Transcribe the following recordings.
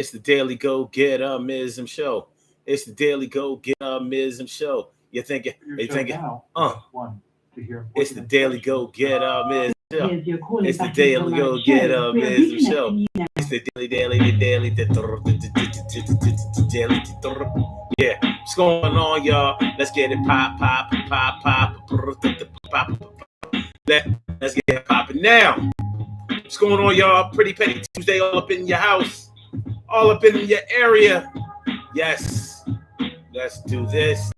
It's the Daily Go Get Mism Show. It's the Daily Go Get Mism Show. You thinking, it's the Daily Go Get Mism Show. It's the Daily Go Get Mism Show. It's the daily. Yeah, what's going on, y'all? Let's get it pop, pop, pop, pop, pop. Let's get it popping now. What's going on, y'all? Pretty Petty Tuesday, all up in your house, all up in your area. Yes, let's do this.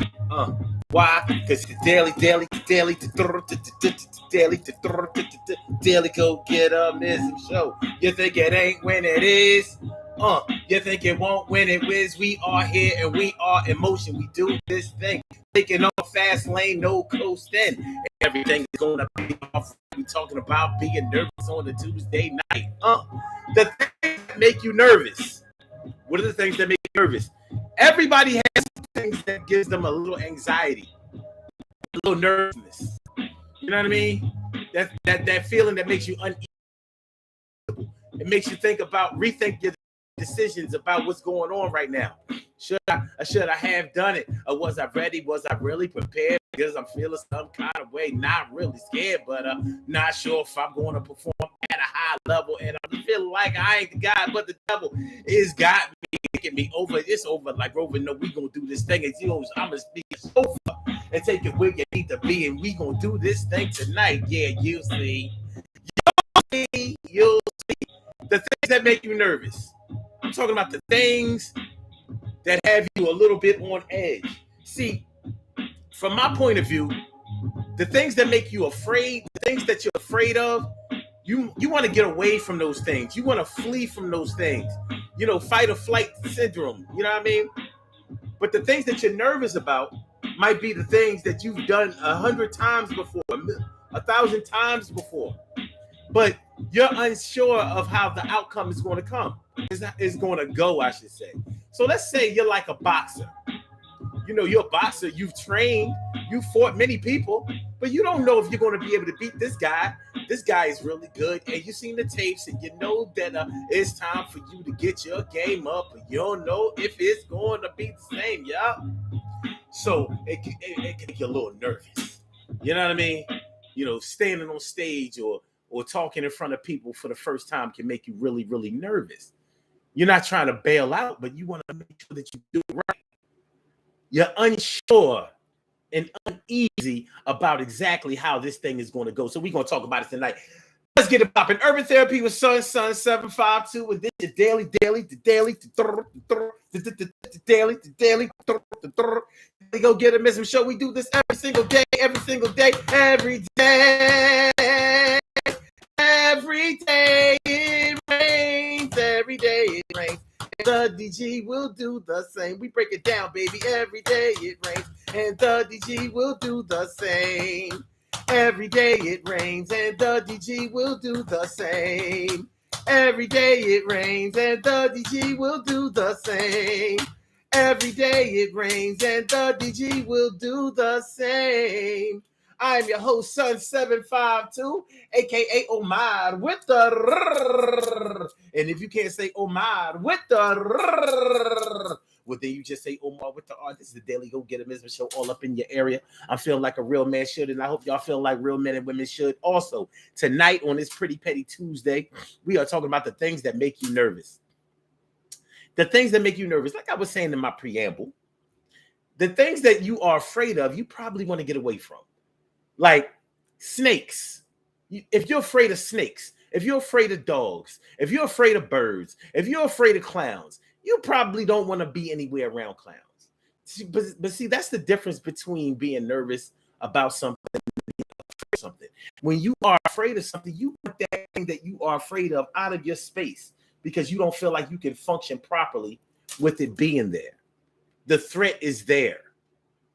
Why? Because the daily, go get Mism Show. You think it ain't when it is? You think it won't when it is? We are here and we are in motion. We do this thing, taking off fast lane, no coasting. Everything is gonna be off. We talking about being nervous on a Tuesday night. The things that make you nervous. What are the things that make you nervous? Everybody has things that gives them a little anxiety, a little nervousness. You know what I mean? That feeling that makes you uneasy. It makes you rethink your decisions about what's going on right now. Should I have done it? Or was I ready? Was I really prepared? Because I'm feeling some kind of way, not really scared, but not sure if I'm going to perform at a high level. And I'm feeling like I ain't the guy, but the devil is got me, taking me over. It's over. Like, Rover, no, we going to do this thing. I'm going to speak over and take it where you need to be. And we going to do this thing tonight. Yeah, you'll see. You'll see. The things that make you nervous. I'm talking about the things that have you a little bit on edge. See, from my point of view, the things that make you afraid, the things that you're afraid of, you want to get away from those things. You want to flee from those things. You know, fight or flight syndrome. You know what I mean? But the things that you're nervous about might be the things that you've done 100 times before, 1,000 times before. But you're unsure of how the outcome is going to come. Is going to go, I should say. So let's say you're like a boxer. You know, you're a boxer. You've trained. You've fought many people. But you don't know if you're going to be able to beat this guy. This guy is really good. And you've seen the tapes. And you know that it's time for you to get your game up. But you don't know if it's going to be the same, yeah? So it can make you a little nervous. You know what I mean? You know, standing on stage or talking in front of people for the first time can make you really, really nervous. You're not trying to bail out, but you want to make sure that you do it right. You're unsure and uneasy about exactly how this thing is going to go. So we're going to talk about it tonight. Let's get it popping. Urban Therapy with Sun 752. And this is daily. We go get a Mism Show. We do this every single day. Every day it rains. Every day it rains. And the DG will do the same. We break it down, baby. Every day it rains. And the DG will do the same. Every day it rains. And the DG will do the same. Every day it rains. And the DG will do the same. Every day it rains. And the DG will do the same. I'm your host, Sun 752, aka Omar with the and if you can't say Omar with the well, then you just say Omar with the R. This is the Daily Go Get a Mism Show, all up in your area. I'm feeling like a real man should, and I hope y'all feel like real men and women should also. Tonight on this Pretty Petty Tuesday, we are talking about the things that make you nervous. The things that make you nervous, like I was saying in my preamble, the things that you are afraid of, you probably want to get away from. Like snakes. If you're afraid of snakes, if you're afraid of dogs, if you're afraid of birds, if you're afraid of clowns, you probably don't want to be anywhere around clowns. But see, that's the difference between being nervous about something and being afraid of something. When you are afraid of something, you want that thing that you are afraid of out of your space because you don't feel like you can function properly with it being there. The threat is there.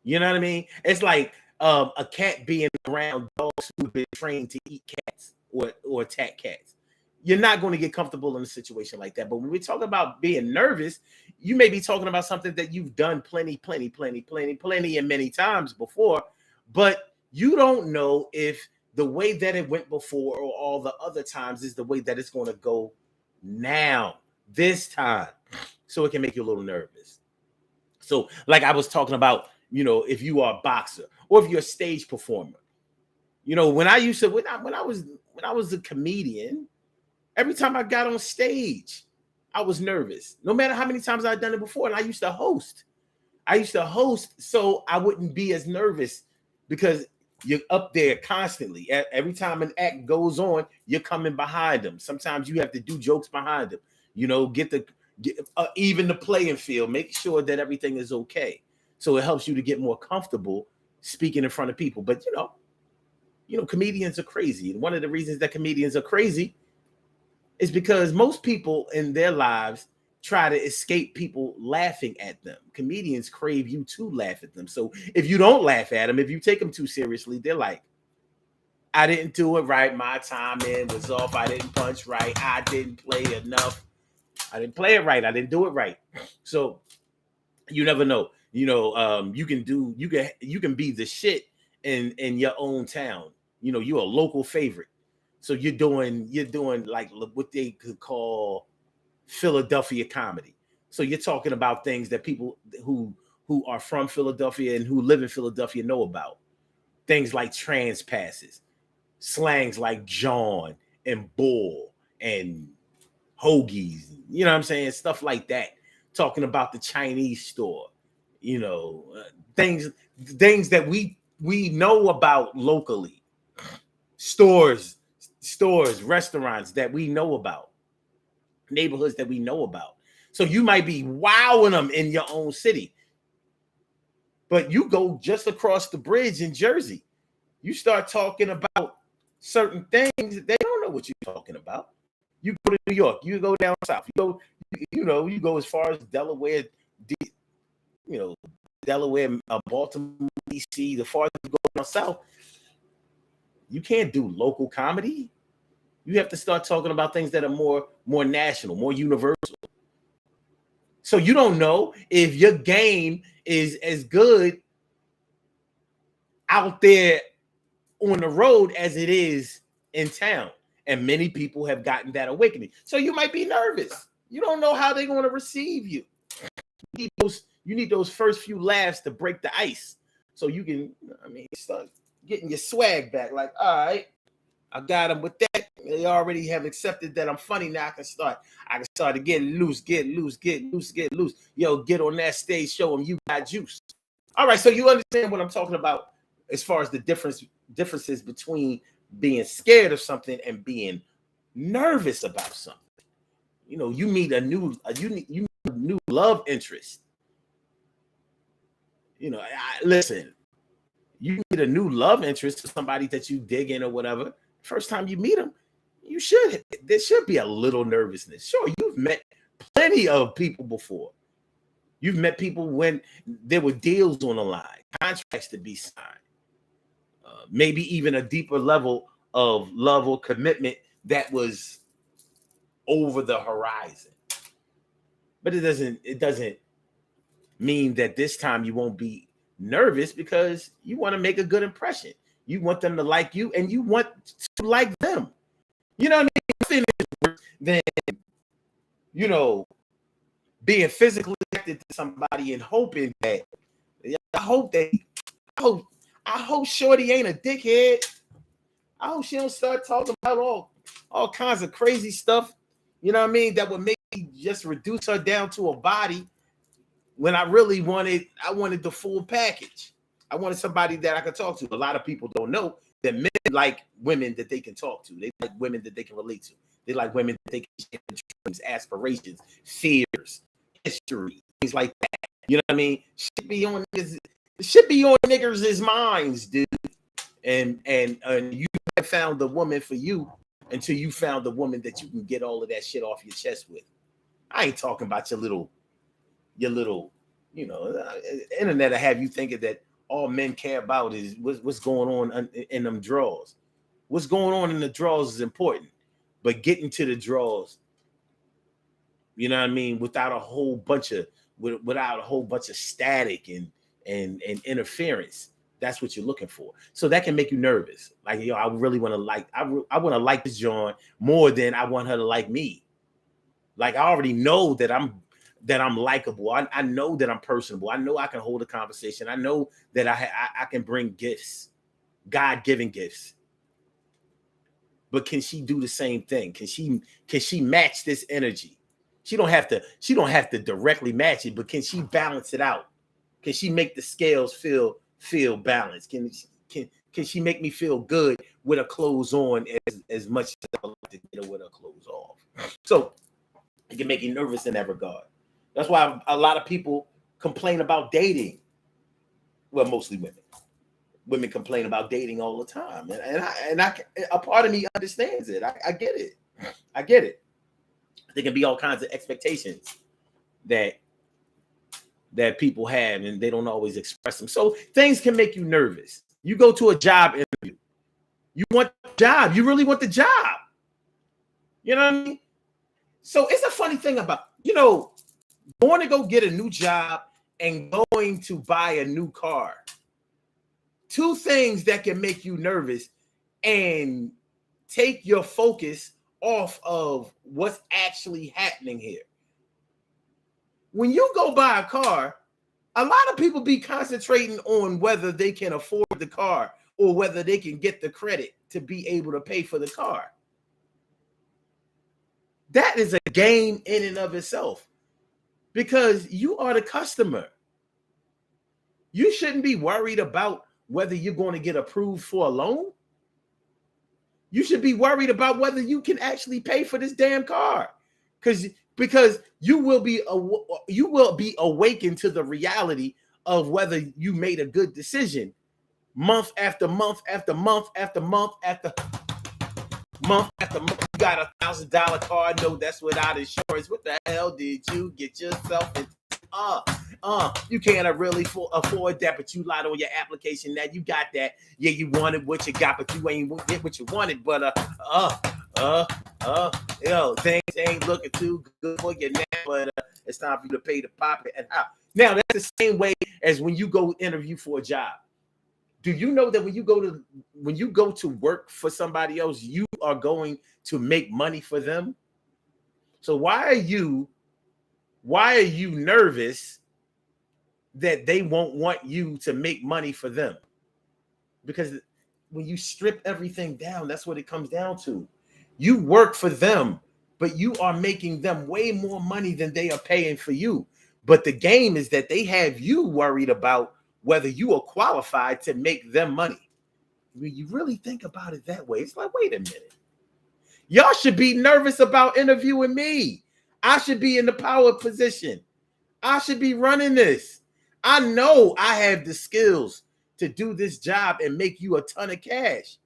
You know what I mean? It's like a cat being around dogs who've been trained to eat cats or attack cats. You're not going to get comfortable in a situation like that. But when we talk about being nervous, you may be talking about something that you've done plenty and many times before, but you don't know if the way that it went before or all the other times is the way that it's going to go now, this time. So it can make you a little nervous. So like I was talking about, if you are a boxer or if you're a stage performer, when I was a comedian, every time I got on stage, I was nervous. No matter how many times I'd done it before. And I used to host. So I wouldn't be as nervous because you're up there constantly. Every time an act goes on, you're coming behind them. Sometimes you have to do jokes behind them. Even the playing field, make sure that everything is okay. So it helps you to get more comfortable speaking in front of people. But comedians are crazy. And one of the reasons that comedians are crazy is because most people in their lives try to escape people laughing at them. Comedians crave you to laugh at them. So if you don't laugh at them, if you take them too seriously, they're like, I didn't do it right. My timing was off. I didn't punch right. I didn't play enough. I didn't play it right. I didn't do it right. So you never know. You can be the shit in your own town. You're a local favorite. So you're doing like what they could call Philadelphia comedy. So you're talking about things that people who are from Philadelphia and who live in Philadelphia know about. Things like trans passes, slangs like John and bull and hoagies, you know what I'm saying? Stuff like that. Talking about the Chinese store, things that we know about locally. Stores, restaurants that we know about, neighborhoods that we know about. So you might be wowing them in your own city, but you go just across the bridge in Jersey, you start talking about certain things, they don't know what you're talking about. You go to New York, you go down south, you go as far as Delaware, Baltimore, DC, the farther you go down south, you can't do local comedy. You have to start talking about things that are more national, more universal. So you don't know if your game is as good out there on the road as it is in town. And many people have gotten that awakening. So you might be nervous. You don't know how they're going to receive you. You need those first few laughs to break the ice. So you can, start getting your swag back. Like, all right, I got them with that. They already have accepted that I'm funny. Now I can start to get loose. Yo, get on that stage, show them you got juice. All right, so you understand what I'm talking about as far as the differences between being scared of something and being nervous about something. You meet a new love interest. Listen, you meet a new love interest to somebody that you dig in or whatever. First time you meet them, there should be a little nervousness. Sure, you've met plenty of people before. You've met people when there were deals on the line, contracts to be signed. Maybe even a deeper level of love or commitment that was over the horizon. But it doesn't mean that this time you won't be nervous, because you want to make a good impression. You want them to like you and you want to like them. You know what I mean? Nothing is worse than, being physically connected to somebody and hoping that, I hope Shorty ain't a dickhead. I hope she don't start talking about all kinds of crazy stuff, that would make me just reduce her down to a body, when I really wanted the full package. I wanted somebody that I could talk to. A lot of people don't know that men like women that they can talk to. They like women that they can relate to. They like women that they can share dreams, aspirations, fears, history, things like that. You know what I mean? Should be on niggers' minds, dude. And you have found the woman for you until you found the woman that you can get all of that shit off your chest with. I ain't talking about your little, internet will have you thinking that all men care about is what's going on in them drawers. What's going on in the drawers is important, but getting to the drawers, without a whole bunch of static and interference, that's what you're looking for. So that can make you nervous. Like, I really want to I want to like this John more than I want her to like me. Like, I already know that that I'm likable. I know that I'm personable. I know I can hold a conversation. I know that I can bring gifts, God-given gifts. But can she do the same thing? Can she match this energy? She don't have to directly match it, but can she balance it out? Can she make the scales feel balanced? Can she make me feel good with her clothes on as much as I like to get her with her clothes off? So it can make you nervous in that regard. That's why a lot of people complain about dating. Well, mostly women. Women complain about dating all the time, and a part of me understands it. I get it. I get it. There can be all kinds of expectations that people have, and they don't always express them. So things can make you nervous. You go to a job interview. You want the job. You really want the job. You know what I mean? So it's a funny thing about, going to go get a new job and going to buy a new car. Two things that can make you nervous and take your focus off of what's actually happening here. When you go buy a car, a lot of people be concentrating on whether they can afford the car or whether they can get the credit to be able to pay for the car. That is a game in and of itself, because you are the customer. You shouldn't be worried about whether you're going to get approved for a loan. You should be worried about whether you can actually pay for this damn car, because you will be awakened to the reality of whether you made a good decision month after month after month after month after month after month. You got $1,000 car note that's without insurance. What the hell did you get yourself into? You can't really afford that, but you lied on your application that you got that. Yeah, you wanted what you got, but you ain't get what you wanted. But things ain't looking too good for you now. But it's time for you to pay the pop and how. Now that's the same way as when you go interview for a job. Do you know that when you go to work for somebody else, you are going to make money for them? So why are you nervous that they won't want you to make money for them? Because when you strip everything down, that's what it comes down to. You work for them, but you are making them way more money than they are paying for you. But the game is that they have you worried about whether you are qualified to make them money. When you really think about it that way, it's like, wait a minute. Y'all should be nervous about interviewing me. I should be in the power position. I should be running this. I know I have the skills to do this job and make you a ton of cash.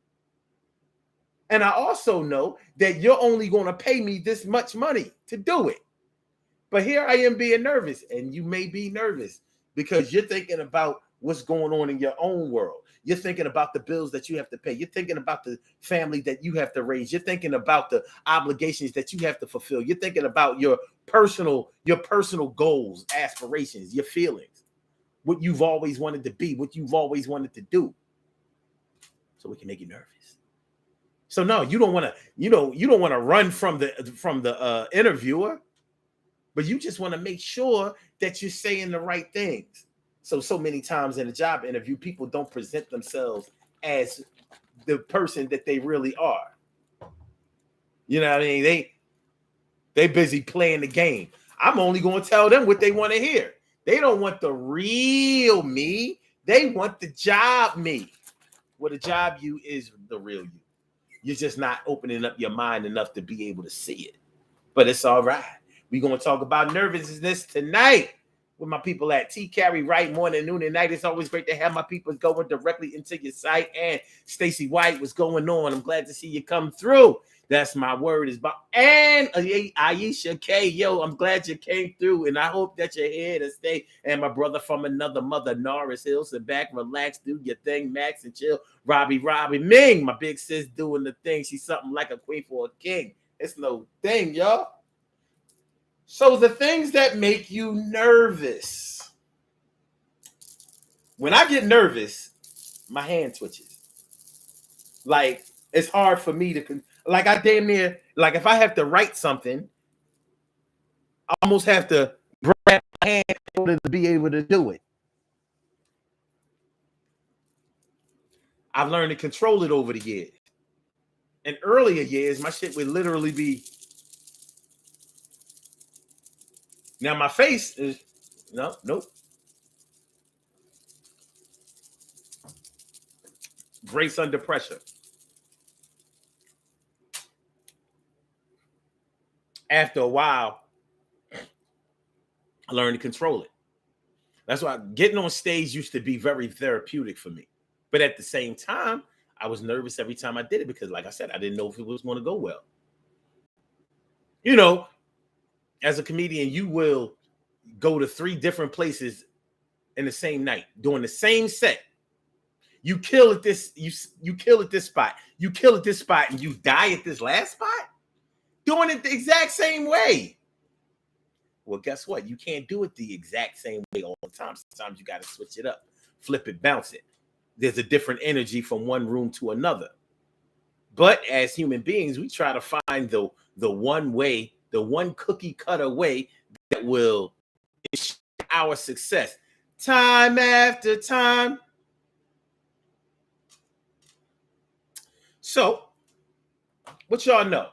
And I also know that you're only going to pay me this much money to do it. But here I am being nervous, and you may be nervous because you're thinking about what's going on in your own world. You're thinking about the bills that you have to pay. You're thinking about the family that you have to raise. You're thinking about the obligations that you have to fulfill. You're thinking about your personal goals, aspirations, your feelings, what you've always wanted to be, what you've always wanted to do. So it can make you nervous. So no, you don't want to run from the interviewer, but you just want to make sure that you're saying the right things. So many times in a job interview, people don't present themselves as the person that they really are. You know what I mean? They busy playing the game. I'm only going to tell them what they want to hear. They don't want the real me. They want the job me. Well, the job you is the real you. You're just not opening up your mind enough to be able to see it. But it's all right. We're going to talk about nervousness tonight with my people at T Carry Right morning, noon, and night. It's always great to have my people going directly into your site. And Stacey White, what's going on? I'm glad to see you come through. That's my word is about. And Aisha K, yo, I'm glad you came through, and I hope that you're here to stay. And my brother from another mother, Norris Hill, sit back, relax, do your thing, Max, and chill. Robbie Ming, my big sis, doing the thing. She's something like a queen for a king. It's no thing, y'all. So the things that make you nervous. When I get nervous, my hand twitches. Like, it's hard for me to, like, I damn near, like, if I have to write something, I almost have to grab my hand in order to be able to do it. I've learned to control it over the years. In earlier years, my shit would literally be. Now my face is nope. Grace under pressure. After a while, I learned to control it. That's why getting on stage used to be very therapeutic for me. But at the same time, I was nervous every time I did it because, like I said, I didn't know if it was going to go well. You know, as a comedian, you will go to 3 different places in the same night doing the same set. You kill at this, you kill at this spot, you kill at this spot, and you die at this last spot, doing it the exact same way. Well, guess what? You can't do it the exact same way all the time. Sometimes you got to switch it up, flip it, bounce it. There's a different energy from one room to another. But as human beings, we try to find the one way, the one cookie cutter way that will ensure our success time after time. So, what y'all know?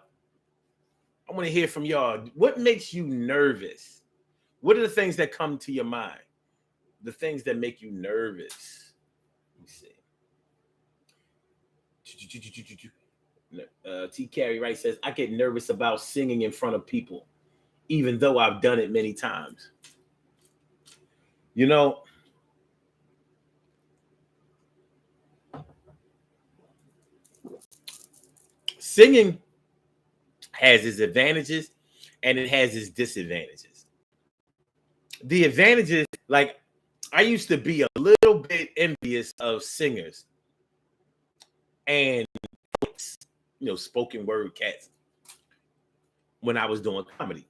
I want to hear from y'all. What makes you nervous? What are the things that come to your mind? The things that make you nervous. Let me see. T. Carey Wright says, I get nervous about singing in front of people, even though I've done it many times. You know, singing has its advantages and it has its disadvantages. The advantages, like, I used to be a little bit envious of singers and, spoken word cats when I was doing comedy,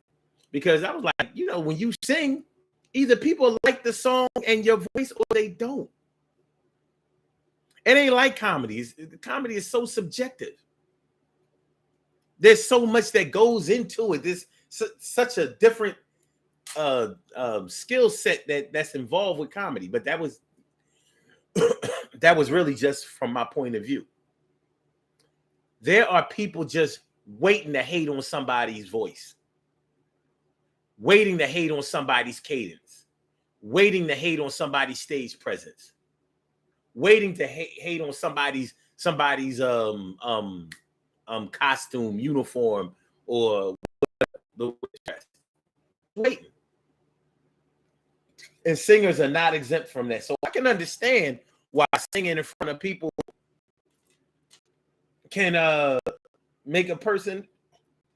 because I was like, when you sing, either people like the song and your voice or they don't. It ain't like comedy. Comedy is so subjective. There's so much that goes into it. There's such a different skill set that's involved with comedy. But that was really just from my point of view. There are people just waiting to hate on somebody's voice, waiting to hate on somebody's cadence, waiting to hate on somebody's stage presence, waiting to hate on somebody's costume, uniform, or the dress. Waiting. And singers are not exempt from that. So I can understand why singing in front of people can make a person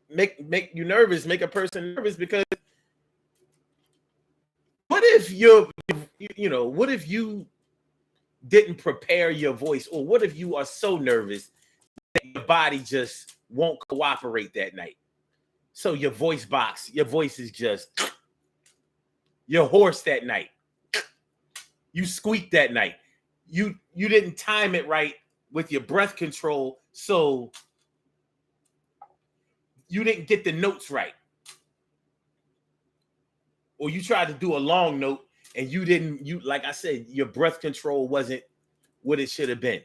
make you nervous, make a person nervous, because what if what if you didn't prepare your voice, or what if you are so nervous that your body just won't cooperate that night? So your voice is just, you're hoarse that night. You squeak that night. You didn't time it right with your breath control, so you didn't get the notes right. Or you tried to do a long note and like I said, your breath control wasn't what it should have been.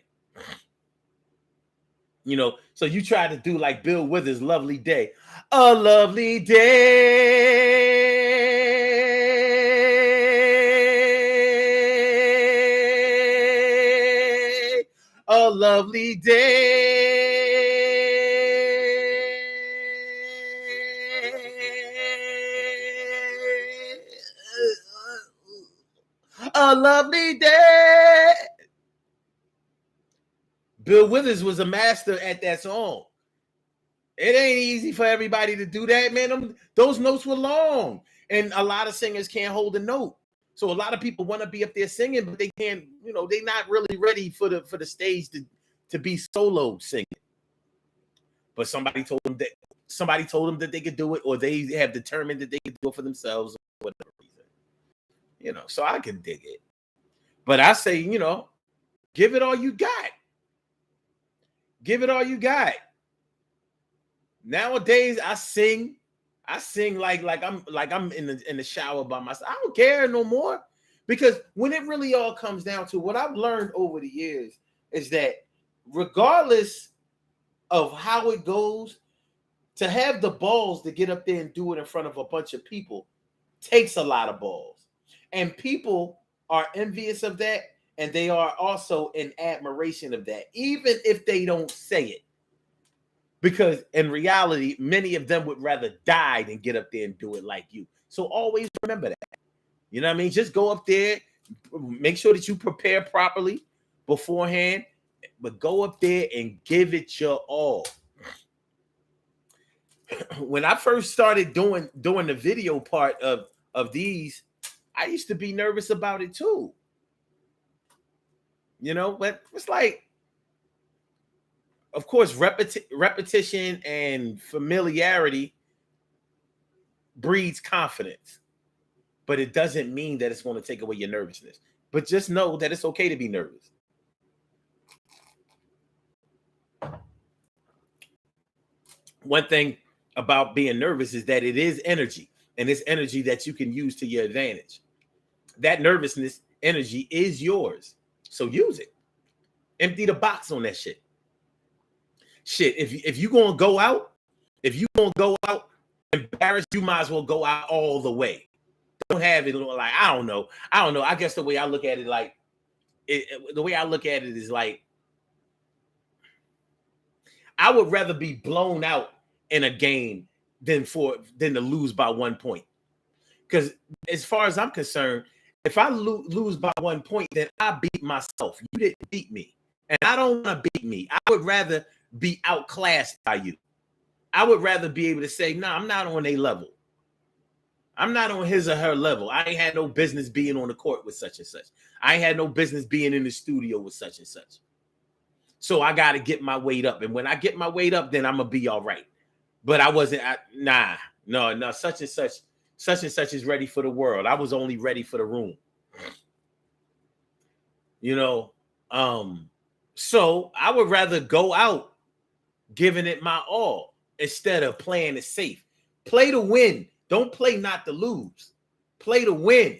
So you tried to do like Bill Withers' Lovely Day. A lovely day. A lovely day. A lovely day. Bill Withers was a master at that song. It ain't easy for everybody to do that, man. Those notes were long, and a lot of singers can't hold a note. So a lot of people want to be up there singing, but they can't. They're not really ready for the stage to be solo singing. But somebody told them that they could do it, or they have determined that they could do it for themselves, or whatever reason. So I can dig it. But I say, give it all you got. Give it all you got. Nowadays, I sing. I sing like I'm in the shower by myself. I don't care no more. Because when it really all comes down to what I've learned over the years is that regardless of how it goes, to have the balls to get up there and do it in front of a bunch of people takes a lot of balls. And people are envious of that, and they are also in admiration of that, even if they don't say it. Because in reality, many of them would rather die than get up there and do it like you. So always remember that. You know what I mean? Just go up there, make sure that you prepare properly beforehand, but go up there and give it your all. When I first started doing the video part of these, I used to be nervous about it too. You know, but it's like, of course, repetition and familiarity breeds confidence. But it doesn't mean that it's going to take away your nervousness. But just know that it's okay to be nervous. One thing about being nervous is that it is energy, and it's energy that you can use to your advantage. That nervousness energy is yours. So use it. Empty the box on that shit. Shit, if you're going to go out, embarrassed, you might as well go out all the way. Don't have it like, I don't know. I guess the way I look at it, is like, I would rather be blown out in a game than to lose by 1 point. Because as far as I'm concerned, if I lose by 1 point, then I beat myself. You didn't beat me, and I don't want to beat me. I would rather be outclassed by you. I would rather be able to say, no, I'm not on their level. I'm not on his or her level. I ain't had no business being on the court with such and such. I ain't had no business being in the studio with such and such. So I got to get my weight up. And when I get my weight up, then I'm going to be all right. But I wasn't, no, such and such is ready for the world. I was only ready for the room. You know, so I would rather go out giving it my all instead of playing it safe. Play to win. Don't play not to lose. Play to win.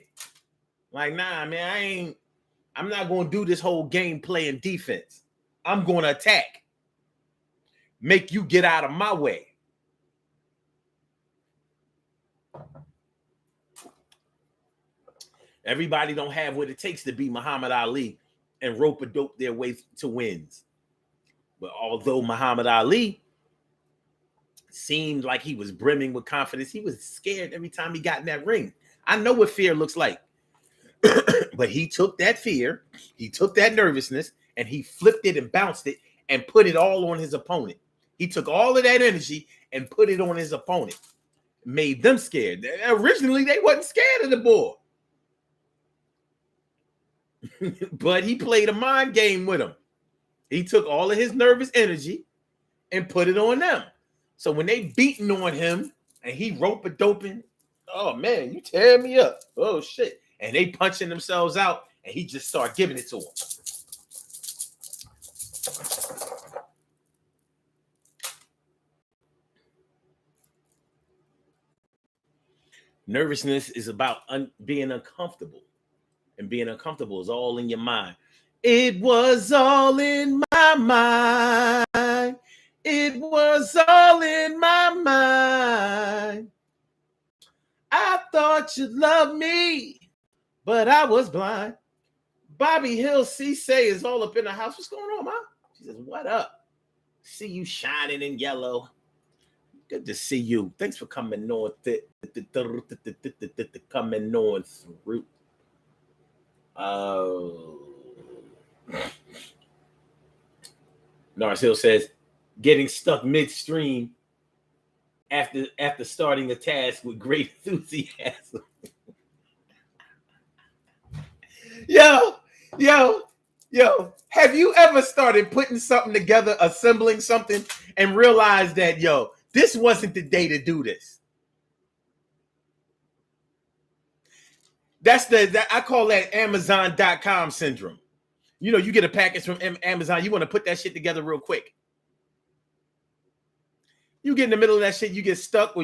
Like, nah, man, I'm not going to do this whole game playing defense. I'm going to attack. Make you get out of my way. Everybody don't have what it takes to be Muhammad Ali and rope-a-dope their way to wins. But although Muhammad Ali seemed like he was brimming with confidence, he was scared every time he got in that ring. I know what fear looks like. But he took that fear, he took that nervousness, and he flipped it and bounced it and put it all on his opponent. He took all of that energy and put it on his opponent. Made them scared. Originally, they wasn't scared of the boy. But he played a mind game with him. He took all of his nervous energy and put it on them. So when they beating on him and he rope-a-doping, oh man, you tear me up. Oh shit. And they punching themselves out and he just started giving it to them. Nervousness is about being uncomfortable. And being uncomfortable is all in your mind. It was all in my mind. It was all in my mind. I thought you'd love me, but I was blind. Bobby Hill C-Say is all up in the house. What's going on, man? She says, what up? See you shining in yellow. Good to see you. Thanks for coming on. Coming on through. Norris Hill says, getting stuck midstream after starting a task with great enthusiasm. Yo, have you ever started putting something together, assembling something, and realized that, this wasn't the day to do this? I call that Amazon.com syndrome. You get a package from Amazon, you want to put that shit together real quick. You get in the middle of that shit, you get stuck, or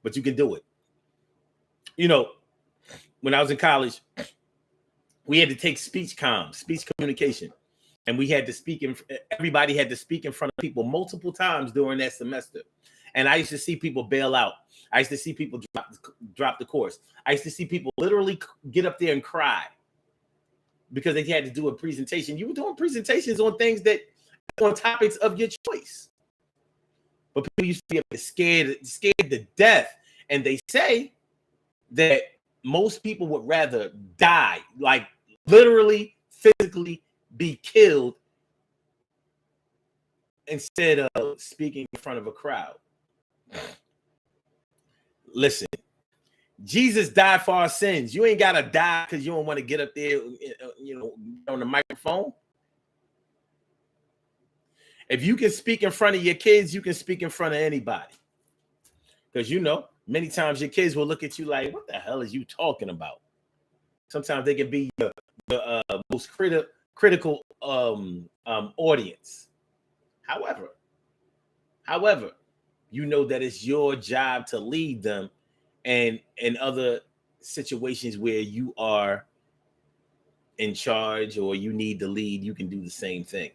but you can do it. You know, when I was in college, we had to take speech communication, and we had to speak everybody had to speak in front of people multiple times during that semester. And I used to see people bail out. I used to see people drop the course. I used to see people literally get up there and cry because they had to do a presentation. You were doing presentations on things on topics of your choice. But people used to be scared to death. And they say that most people would rather die, like literally, physically be killed instead of speaking in front of a crowd. Listen, Jesus died for our sins. You ain't got to die because you don't want to get up there, on the microphone. If you can speak in front of your kids, you can speak in front of anybody. Because, many times your kids will look at you like, what the hell is you talking about? Sometimes they can be the most critical audience. However, you know that it's your job to lead them, and in other situations where you are in charge or you need to lead, you can do the same thing.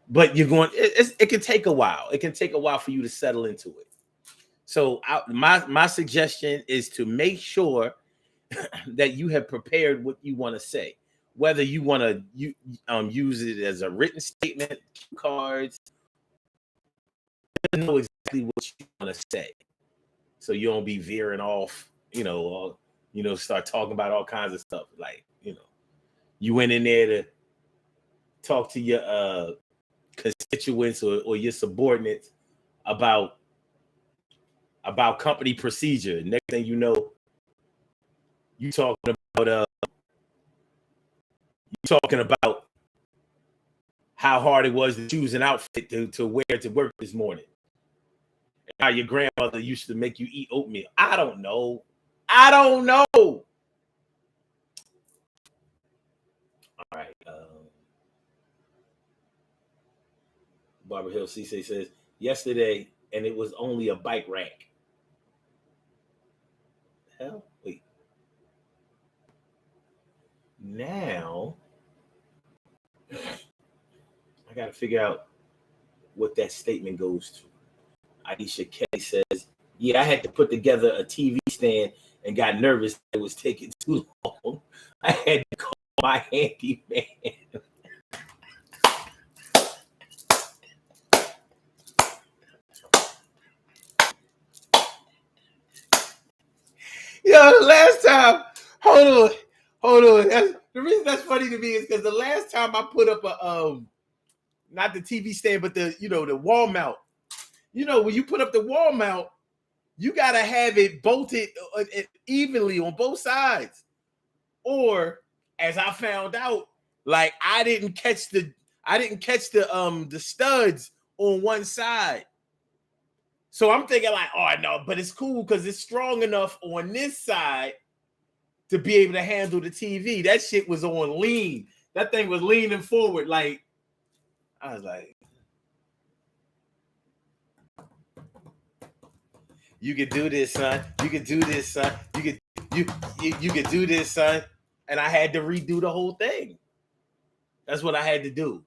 But it can take a while. It can take a while for you to settle into it. So my suggestion is to make sure that you have prepared what you want to say, whether you want to use it as a written statement, cue cards. You know exactly what you want to say, so you don't be veering off. Start talking about all kinds of stuff. Like you went in there to talk to your constituents or your subordinates about company procedure. Next thing you know, you talking about how hard it was to choose an outfit to wear to work this morning. And how your grandmother used to make you eat oatmeal. I don't know. All right. Barbara Hill CC says, yesterday, and it was only a bike rack. Hell, wait. Now, I got to figure out what that statement goes to. Aisha Kelly says, yeah, I had to put together a TV stand and got nervous it was taking too long. I had to call my handyman. The last time, hold on. The reason that's funny to me is because the last time I put up a not the TV stand, but the wall mount. When you put up the wall mount, you gotta have it bolted evenly on both sides. Or, as I found out, like I didn't catch the studs on one side. So I'm thinking like, oh no, but it's cool because it's strong enough on this side to be able to handle the TV. That shit was on lean. That thing was leaning forward. Like, I was like, you could do this, son. You could do this, son. You could do this, son. And I had to redo the whole thing. That's what I had to do.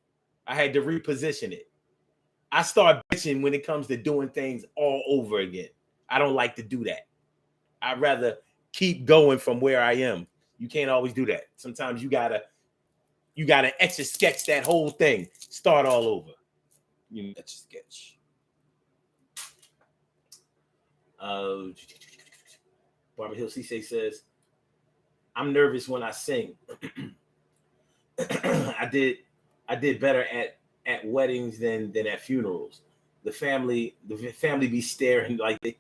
I had to reposition it. I start bitching when it comes to doing things all over again. I don't like to do that. I'd rather keep going from where I am. You can't always do that. Sometimes you gotta etch a sketch that whole thing. Start all over. You etch a sketch. Barbara Hill CC says, I'm nervous when I sing. I did better at weddings than at funerals. The family be staring like they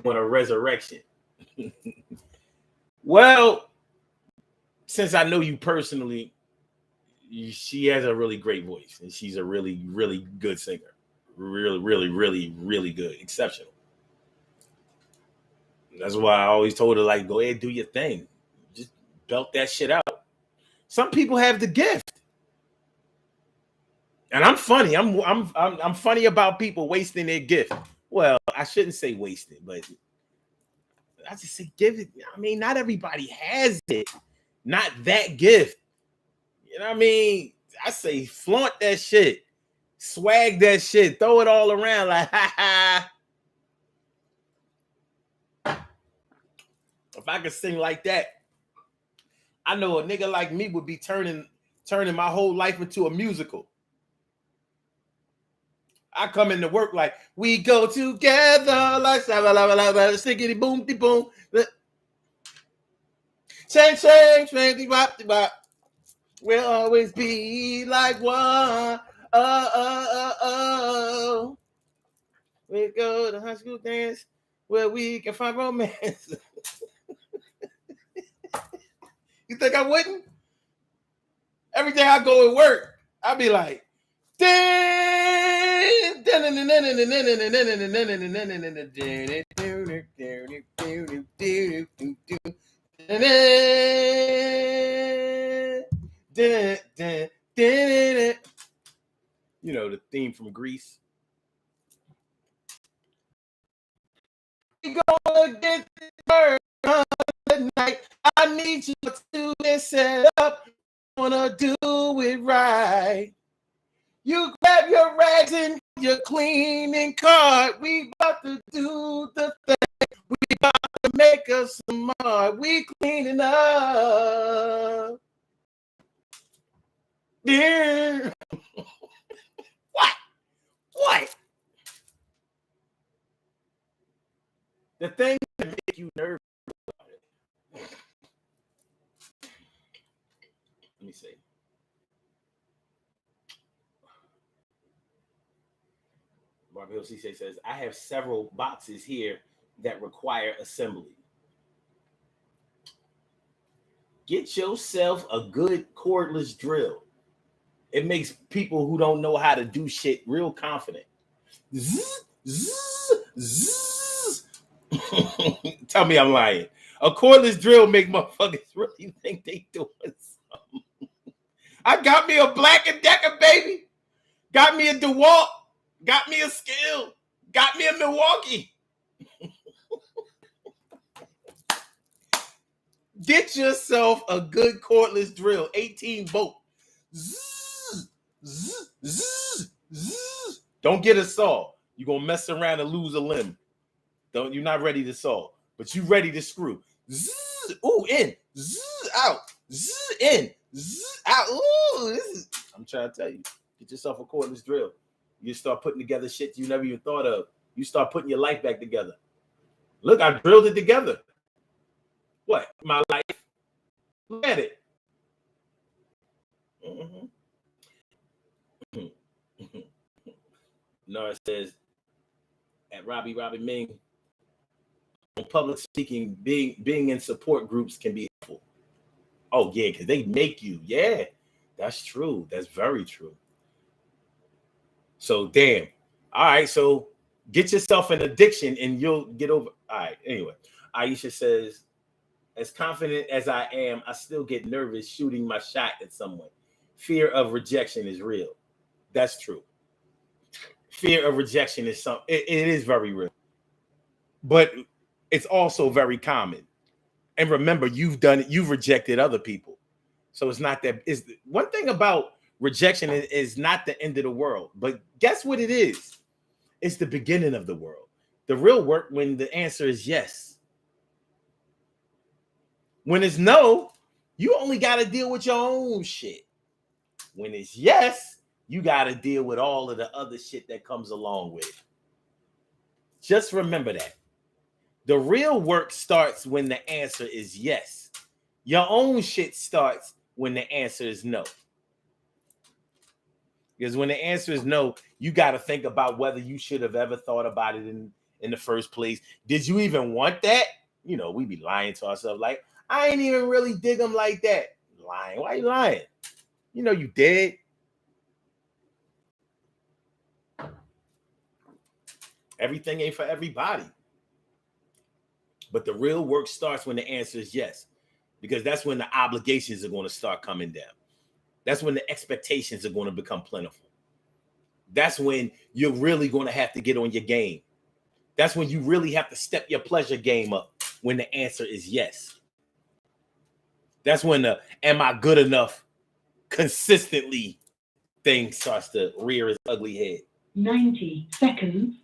want a resurrection. Well, since I know you personally, she has a really great voice, and she's a really, really good singer. Really, really, really, really good, exceptional. That's why I always told her, like, go ahead, do your thing, just belt that shit out. Some people have the gift. And I'm funny. I'm funny about people wasting their gift. Well, I shouldn't say wasting, but I just say give it. I mean, not everybody has it. Not that gift. You know what I mean? I say flaunt that shit. Swag that shit. Throw it all around like, ha ha. If I could sing like that, I know a nigga like me would be turning my whole life into a musical. I come into work like, we go together like stickity boom de boom. Change, bop. We'll always be like one. Oh. We go to high school dance where we can find romance. You think I wouldn't? Every day I go to work, I'll be like, you know, the theme from Grease. We gonna get this tonight. I need you to get set up. Wanna do it right. You grab your rags and your cleaning card. We about to do the thing. We about to make us some more. We cleaning up. Yeah. What? The thing that make you nervous about it. Let me see. Barbie OCC says, I have several boxes here that require assembly. Get yourself a good cordless drill. It makes people who don't know how to do shit real confident. Zzz, zzz, zzz. Tell me I'm lying. A cordless drill make motherfuckers really think they doing something. I got me a Black & Decker, baby. Got me a DeWalt. Got me a Skill. Got me a Milwaukee. Get yourself a good cordless drill, 18 volt. Zzz, zzz, zzz, zzz. Don't get a saw. You're going to mess around and lose a limb. You're not ready to saw, but you ready to screw. Zzz, ooh, in. Zzz, out. Zzz, in. Zzz, out. Ooh, I'm trying to tell you. Get yourself a cordless drill. You start putting together shit you never even thought of. You start putting your life back together. Look, I drilled it together. What? My life? Look at it. Nora says, at Robbie Ming, public speaking, being in support groups can be helpful. Oh, yeah, because they make you. Yeah, that's true. That's very true. So, damn. All right, so get yourself an addiction and you'll get over. All right, anyway. Aisha says, as confident as I am, I still get nervous shooting my shot at someone. Fear of rejection is real. That's true. Fear of rejection is something. It is very real. But it's also very common. And remember, you've done it. You've rejected other people. So it's not that. Is one thing about rejection is not the end of the world. But guess what it is? It's the beginning of the world. The real work when the answer is yes. When it's no, you only got to deal with your own shit. When it's yes, you got to deal with all of the other shit that comes along with it. Just remember that. The real work starts when the answer is yes. Your own shit starts when the answer is no. Because when the answer is no, you got to think about whether you should have ever thought about it in the first place. Did you even want that? You know, we be lying to ourselves like, I ain't even really dig them like that. Lying. Why you lying? You know you did. Everything ain't for everybody. But the real work starts when the answer is yes. Because that's when the obligations are going to start coming down. That's when the expectations are going to become plentiful. That's when you're really going to have to get on your game. That's when you really have to step your pleasure game up. when the answer is yes. That's when the am I good enough consistently thing starts to rear its ugly head. 90 seconds.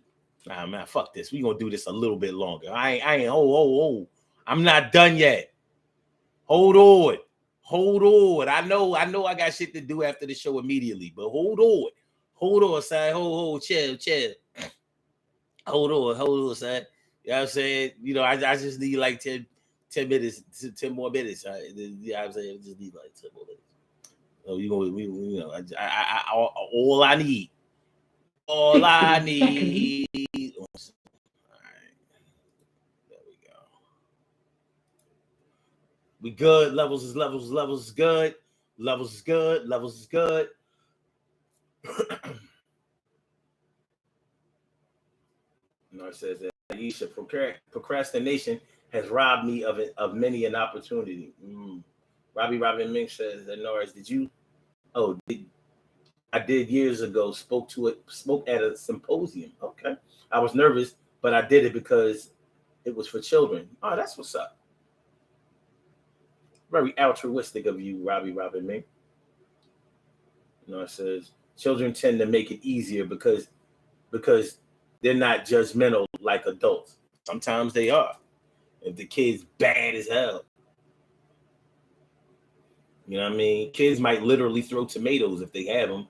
Nah, man, fuck this. We gonna do this a little bit longer. I ain't. Oh. I'm not done yet. Hold on. I know. I got shit to do after the show immediately, but hold on, son. Hold, chill. Hold on, son. You know what I'm saying? You know, I just need like 10 minutes, 10 more minutes. You know what I'm saying? I just need like 10 more minutes. So you know, all I need. All I need. All right. There we go. We good. Levels is good. Levels is good. No, it says that Aisha, procrastination has robbed me of many an opportunity. Robin Mink says that Norris, I did years ago, spoke at a symposium. Okay. I was nervous, but I did it because it was for children. Oh, that's what's up. Very altruistic of you, Robin Mink. You know, it says children tend to make it easier because they're not judgmental like adults. Sometimes they are. If the kid's bad as hell. You know what I mean? Kids might literally throw tomatoes if they have them.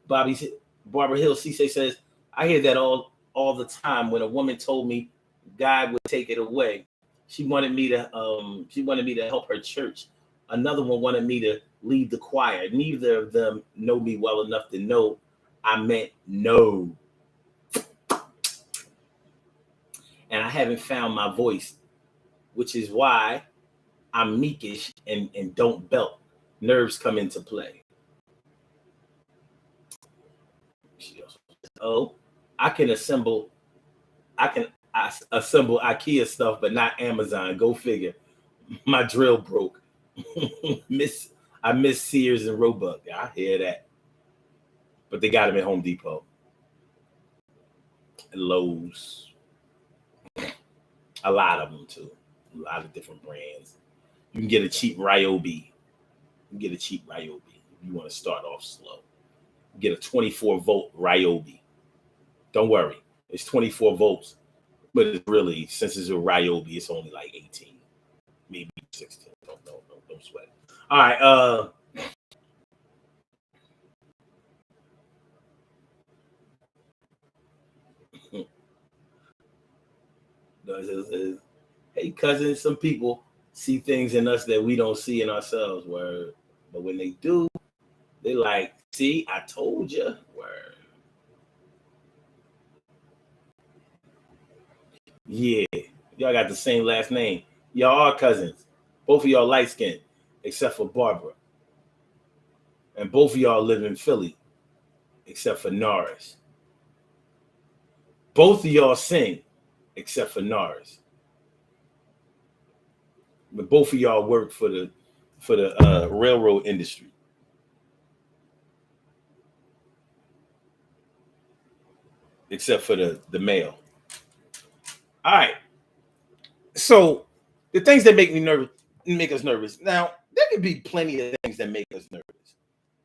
Barbara Hill CC says, I hear that all the time. When a woman told me God would take it away, she wanted me to help her church. Another one wanted me to lead the choir. Neither of them know me well enough to know I meant no. And I haven't found my voice, which is why I'm meekish and don't belt. Nerves come into play. Oh, I can assemble IKEA stuff, but not Amazon. Go figure. My drill broke. I miss Sears and Roebuck. I hear that. But they got them at Home Depot. And Lowe's. A lot of them too. A lot of different brands. You can get a cheap Ryobi. If you want to start off slow. Get a 24 volt Ryobi. Don't worry. It's 24 volts. But it's really, since it's a Ryobi, it's only like 18. Maybe 16. Don't sweat. All right. Hey, cousin, some people see things in us that we don't see in ourselves. Word. But when they do, they like, see, I told you. Word. Yeah. Y'all got the same last name. Y'all are cousins. Both of y'all light skinned, except for Barbara. And both of y'all live in Philly, except for Norris. Both of y'all sing, except for Norris. But both of y'all work for the railroad industry. Except for the mail. All right. So the things that make us nervous. Now, there could be plenty of things that make us nervous.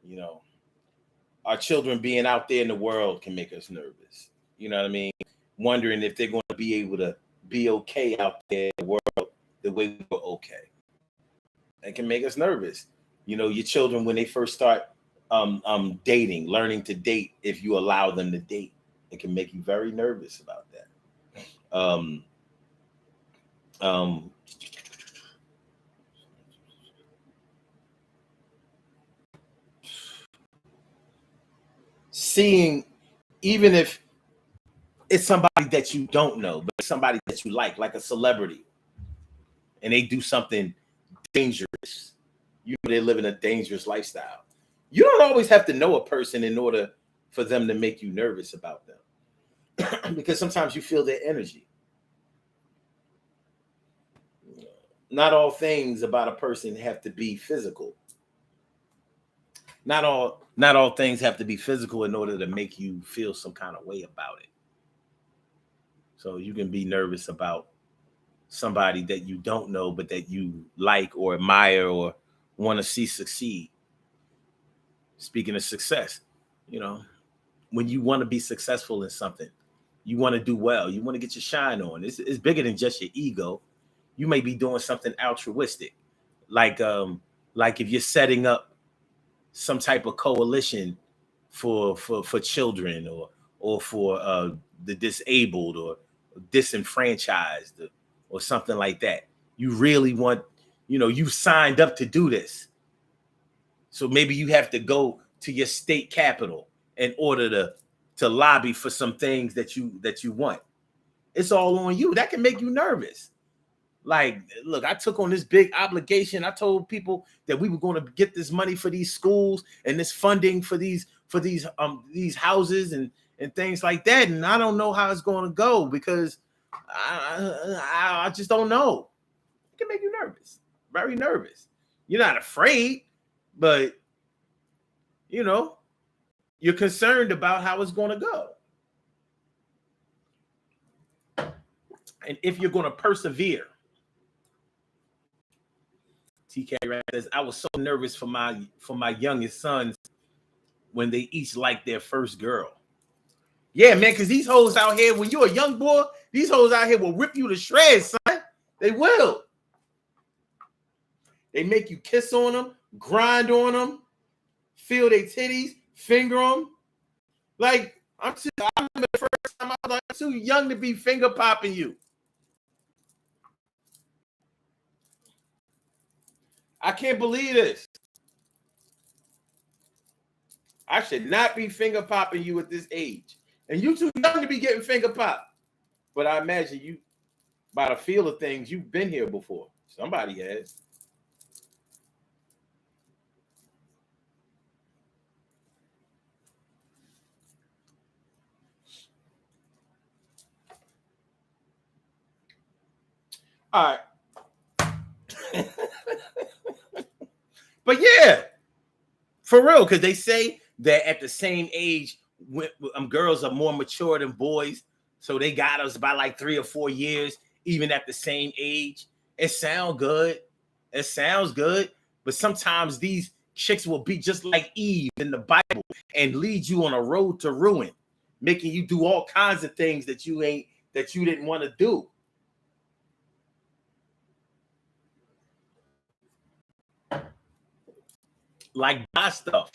You know, our children being out there in the world can make us nervous. You know what I mean? Wondering if they're going to be able to be okay out there in the world the way we were okay. That can make us nervous. You know, your children, when they first start dating, learning to date, if you allow them to date, it can make you very nervous about that. Seeing, even if it's somebody that you don't know, but somebody that you like a celebrity, and they do something dangerous, you know, they're living a dangerous lifestyle. You don't always have to know a person in order for them to make you nervous about them. Because sometimes you feel their energy. Not all things about a person have to be physical. Not all things have to be physical in order to make you feel some kind of way about it. So you can be nervous about somebody that you don't know, but that you like or admire or want to see succeed. Speaking of success, you know, when you want to be successful in something, you want to do well, you want to get your shine on. It's bigger than just your ego. You may be doing something altruistic, like if you're setting up some type of coalition for children or for the disabled or disenfranchised or something like that. You really want, you signed up to do this. So maybe you have to go to your state capital in order to lobby for some things that you want. It's all on you. That can make you nervous. Like, look, I took on this big obligation. I told people that we were going to get this money for these schools and this funding for these houses and things like that. And I don't know how it's going to go because I just don't know. It can make you nervous, very nervous. You're not afraid, but you're concerned about how it's going to go. And if you're going to persevere. TK says, I was so nervous for my youngest sons when they each liked their first girl. Yeah, man, because these hoes out here, when you're a young boy, these hoes out here will rip you to shreds, son. They will. They make you kiss on them, grind on them, feel their titties, finger them. Like, I remember the first time I was like, too young to be finger popping you. I can't believe this. I should not be finger popping you at this age. And you too young to be getting finger popped. But I imagine you, by the feel of things, you've been here before. Somebody has. All right. But yeah, for real, because they say that at the same age, girls are more mature than boys. So they got us by like 3 or 4 years, even at the same age. It sounds good. It sounds good. But sometimes these chicks will be just like Eve in the Bible and lead you on a road to ruin, making you do all kinds of things that you didn't want to do. Like buy stuff.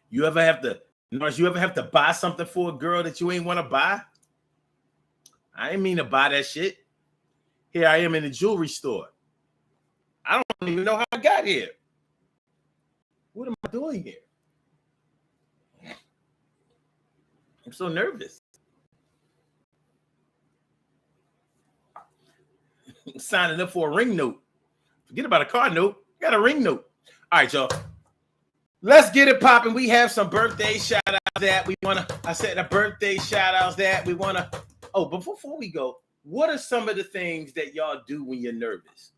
You ever have to buy something for a girl that you ain't want to buy? I didn't mean to buy that shit. Here I am in the jewelry store. I don't even know how I got here. What am I doing here? I'm so nervous. I'm signing up for a ring note. Forget about a car note. Got a ring note. All right, y'all. Let's get it popping. We have some birthday shout outs that we want to. I said the birthday shout outs that we want to. Oh, but before we go, what are some of the things that y'all do when you're nervous?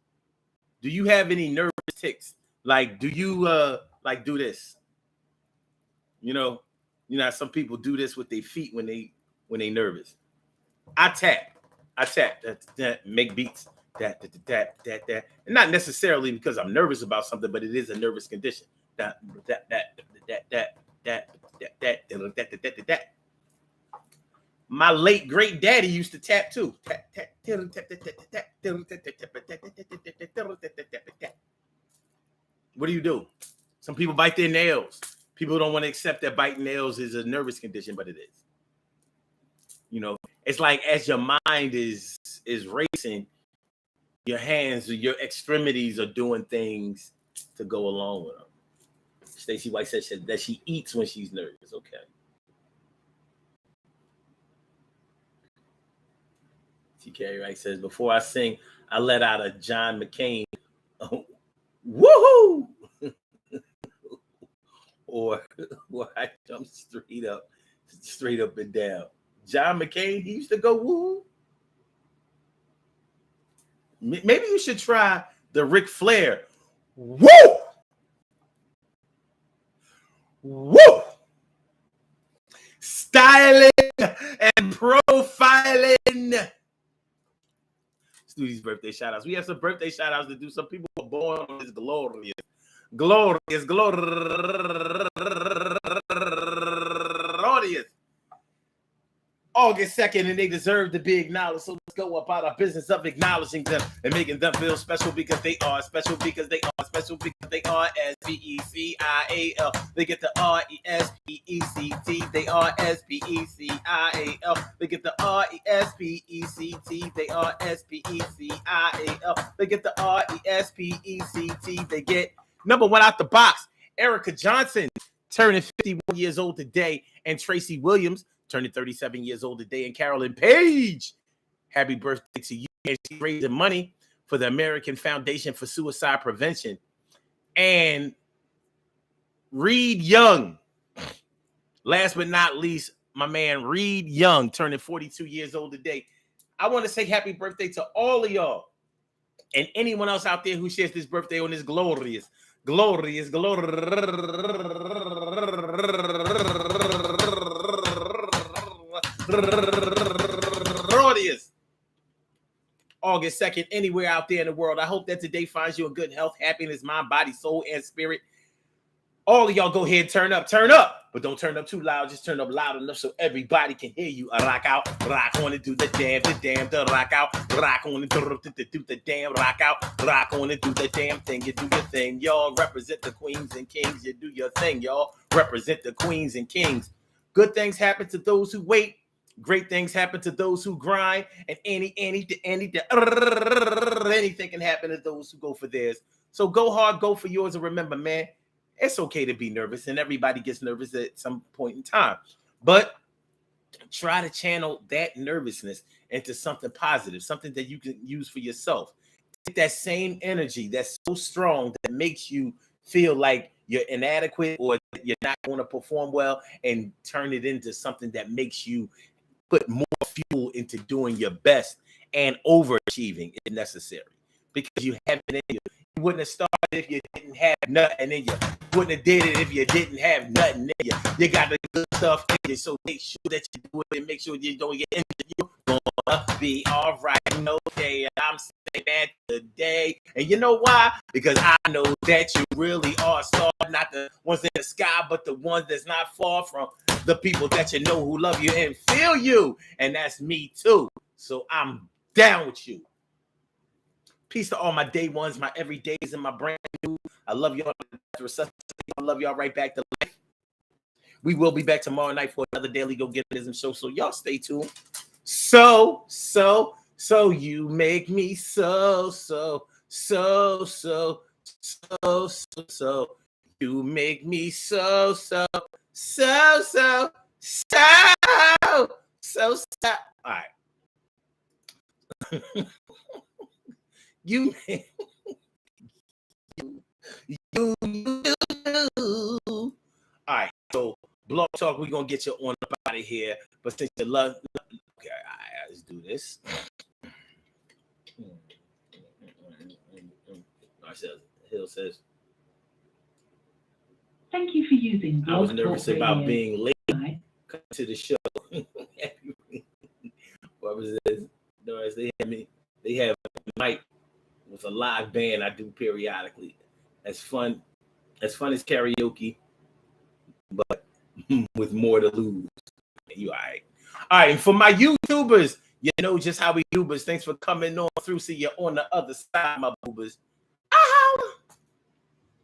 Do you have any nervous tics? Like, do you do this? Some people do this with their feet when they nervous. I tap. That make beats. That. And not necessarily because I'm nervous about something, but it is a nervous condition. That. My late great daddy used to tap too. What do? Some people bite their nails. People don't want to accept that biting nails is a nervous condition, but it is. It's like as your mind is racing, your hands, your extremities are doing things to go along with them. Stacey White says that she eats when she's nervous. Okay. TK Wright says, before I sing, I let out a John McCain. Woohoo! or I jump straight up and down. John McCain, he used to go woohoo. Maybe you should try the Ric Flair. Woo! Woo! styling and profiling. Let's do these birthday shout outs. We have some birthday shout outs to do. Some people were born on this glorious August 2nd, and they deserve to be acknowledged. So let's go about our business of acknowledging them and making them feel special because they are special because they are special because they are S-P-E-C-I-A-L. They get the R-E-S-P-E-C-T. They are S-P-E-C-I-A-L. They get the R-E-S-P-E-C-T. They are S-P-E-C-I-A-L. They get the R-E-S-P-E-C-T. They get number one out the box. Erica Johnson turning 51 years old today, and Tracy Williams turning 37 years old today, and Carolyn Page. Happy birthday to you. And she's raising money for the American Foundation for Suicide Prevention. And Reed Young, last but not least, my man Reed Young turning 42 years old today. I want to say happy birthday to all of y'all and anyone else out there who shares this birthday on this glorious. August 2nd, anywhere out there in the world. I hope that today finds you in good health, happiness, mind, body, soul, and spirit. All of y'all go ahead and turn up, but don't turn up too loud. Just turn up loud enough so everybody can hear you. Rock out, rock on and do the damn, the rock out, rock on and do the damn, rock out, rock on and do the damn thing. You do your thing, y'all. Represent the queens and kings. You do your thing, y'all. Represent the queens and kings. Good things happen to those who wait. Great things happen to those who grind, and anything can happen to those who go for theirs. So go hard, go for yours, and remember, man, it's okay to be nervous, and everybody gets nervous at some point in time. But try to channel that nervousness into something positive, something that you can use for yourself. Take that same energy that's so strong that makes you feel like you're inadequate or you're not going to perform well, and turn it into something that makes you put more fuel into doing your best and overachieving if necessary, because you have it in you. You wouldn't have started if you didn't have nothing in you. You wouldn't have did it if you didn't have nothing in you. You got the good stuff in you, so make sure that you do it and make sure you don't get injured. You're gonna be all right. Okay, I'm saying that today. And you know why? Because I know that you really are stars, not the ones in the sky, but the ones that's not far from the people that you know who love you and feel you. And that's me too. So I'm down with you. Peace to all my day ones, my everydays, and my brand new. I love y'all. I love y'all right back to life. We will be back tomorrow night for another Daily Go Getterism show. So y'all stay tuned. So you make me so. You make me so. All right. You. All right. So Blog Talk, we're gonna get you on up out of here. But since you love, okay, let's do this. Hill says, Thank you for using Blog I was nervous Talk about Radio. being late to the show. What was this? Doris, they have Mike with a live band I do periodically. As fun as karaoke, but with more to lose. You all right? All right, and for my YouTubers, you know just how we do, but thanks for coming on through. See you on the other side, my boobers.